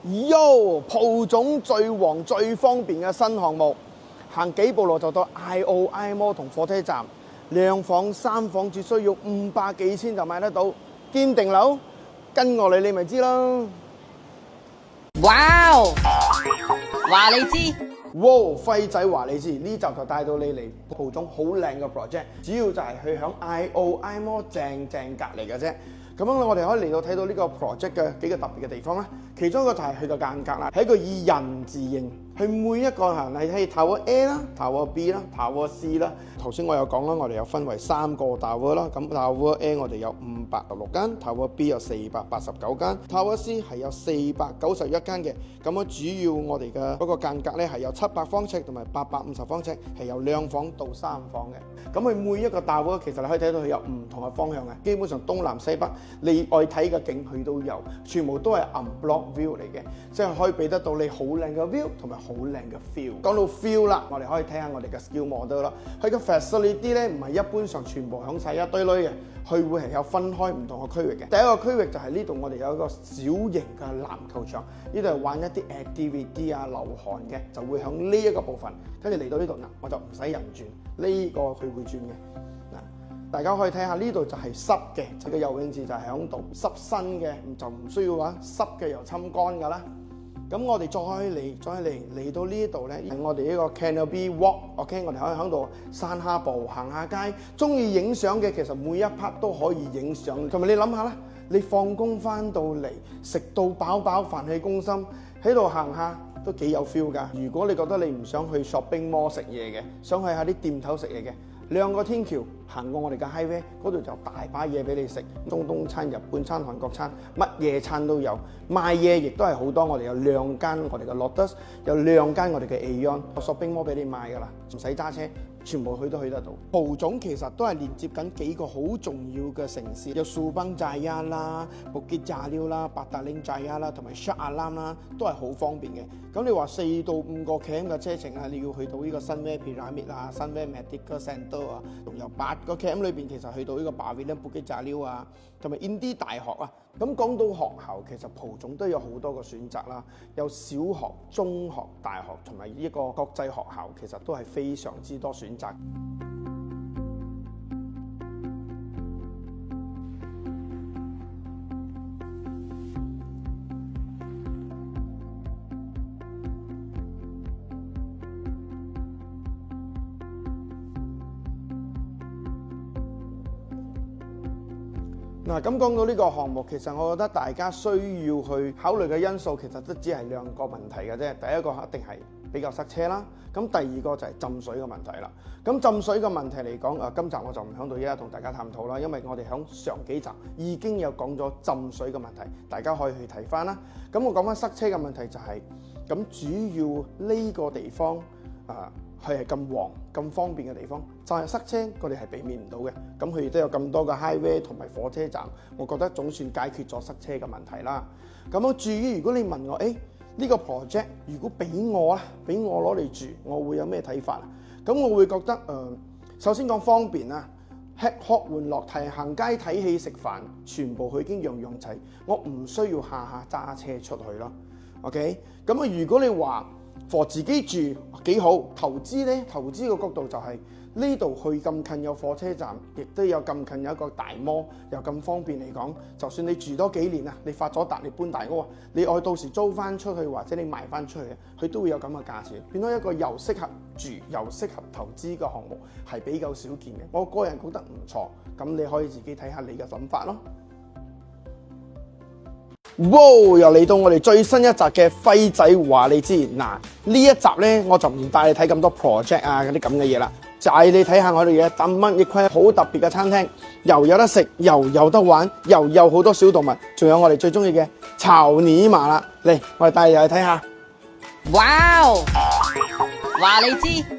Yo， 蒲總最旺最方便嘅新項目，行幾步路就到 IO Mall 同火車站，2房3房只需要500幾千就買得到，堅定樓，跟我嚟你咪知啦。哇！話你知，哇！輝仔話你知，呢集就帶到你嚟蒲總好靚嘅 project， 主要就係去響 IO Mall 正隔離嘅啫。咁樣我哋可以嚟到睇到呢個 project 嘅幾個特別嘅地方啦。其中一個就係佢個間隔啦，係一個以人字形，佢每一個行係Tower A 啦、Tower B 啦、Tower C 啦。頭先我有講啦，我哋有分為3個 Tower 啦。咁 Tower A 我哋有516間 ，Tower B 有489間，Tower C 係有491間嘅。咁樣主要我哋嘅嗰個間隔咧係有700方尺同埋850方尺，係由2房到3房嘅。咁佢每一個 Tower 其實你可以睇到佢有唔同嘅方向嘅，基本上東南西北你愛睇嘅景佢都有，全部都係 unblock view 嚟嘅，即係可以俾得到你好靚嘅 view 同埋好靚嘅 feel。講到 feel 啦，我哋可以睇下我哋嘅 skill model 啦。佢嘅 facility 咧唔係一般上全部響晒一堆堆嘅，佢會係有分開唔同嘅區域嘅。第一個區域就係呢度，我哋有一個小型嘅籃球場，呢度係玩一啲 activity 啊、流汗嘅，就會響呢一個部分。跟住嚟到呢度嗱，我就唔使人轉，呢個佢會轉嘅嗱。大家可以睇下呢度就係濕嘅，佢嘅游泳池就係響度濕身嘅，就唔需要話濕嘅又侵乾噶啦。咁我哋再嚟到呢度咧，我哋呢個 Canopy Walk，OK，我哋可以喺度散下步、行下街。中意影相嘅其實每一 part 都可以影相。同埋你諗下啦，你放工翻到嚟食到飽飽飯氣攻心，喺度行下都幾有 feel 㗎。如果你覺得你唔想去 shopping mall 食嘢嘅，想去下啲店頭食嘢嘅，兩個天橋行過我哋嘅 highway 嗰度就大把嘢俾你食，中東餐、日本餐、韓國餐，乜嘢餐都有。賣嘢亦都係好多，我哋有2間我哋嘅 Lotus， 有2間我哋嘅 Aeon shopping mall 俾你買㗎啦，唔使揸車，全部去都去得到。蒲總其實都係連接緊幾個好重要嘅城市，有蘇邦寨亞啦、Bukit Jalil啦、Petaling Jaya啦，同埋 Shah Alam 啦，都係好方便嘅。咁你話4到5個 km 嘅車程啊，你要去到呢個 Sunway Pyramid 啊、Sunway Medical Centre 啊，仲有8個 km 裏邊其實去到呢個Pavilion Bukit Jalil啊，同埋 Indy 大學啊。咁講到學校，其實蒲總都有好多個選擇啦，有小學、中學、大學同埋呢個國際學校，其實都係非常之多選擇。嗱，咁講到呢個項目，其實我覺得大家需要去考慮嘅因素，其實都只係2個問題嘅啫。第一個一定係比較塞車啦，咁第二個就係浸水嘅問題啦。咁浸水嘅問題嚟講，今集我就唔響度依家同大家探討啦，因為我哋響上幾集已經有講咗浸水嘅問題，大家可以去睇翻啦。咁我講翻塞車嘅問題就係，咁主要呢個地方佢係咁旺、咁方便嘅地方，就係塞車，我哋係避免唔到嘅。咁佢亦都有咁多嘅 highway 同埋火車站，我覺得總算解決咗塞車嘅問題啦。咁我至於如果你問我，呢個 project 如果俾我攞嚟住，我會有咩睇法啊？咁我會覺得首先講方便啦，吃喝玩樂、行街睇戲食飯，全部佢已經樣樣齊，我唔需要下揸車出去咯。OK， 咁如果你話for自己住幾好，投資嘅角度就係呢度去咁近有火車站，亦都有咁近有一個大摩，又咁方便嚟講，就算你住多幾年啊，你發咗達，你搬大屋啊，你愛到時租翻出去或者你賣翻出去，佢都會有咁嘅價錢，變咗一個又適合住又適合投資嘅項目，係比較少見嘅。我個人覺得唔錯，咁你可以自己睇下你嘅諗法咯。哇！又嚟到我哋最新一集嘅輝仔話你知嗱，呢一集咧我就唔帶你睇咁多 project 啊嗰啲咁嘅嘢啦，就係你睇下我哋嘅10蚊一窺好特別嘅餐廳，又有得食，又有得玩，又有好多小動物，仲有我哋最中意嘅草泥馬啦。嚟，我哋帶你去睇下。哇！話你知。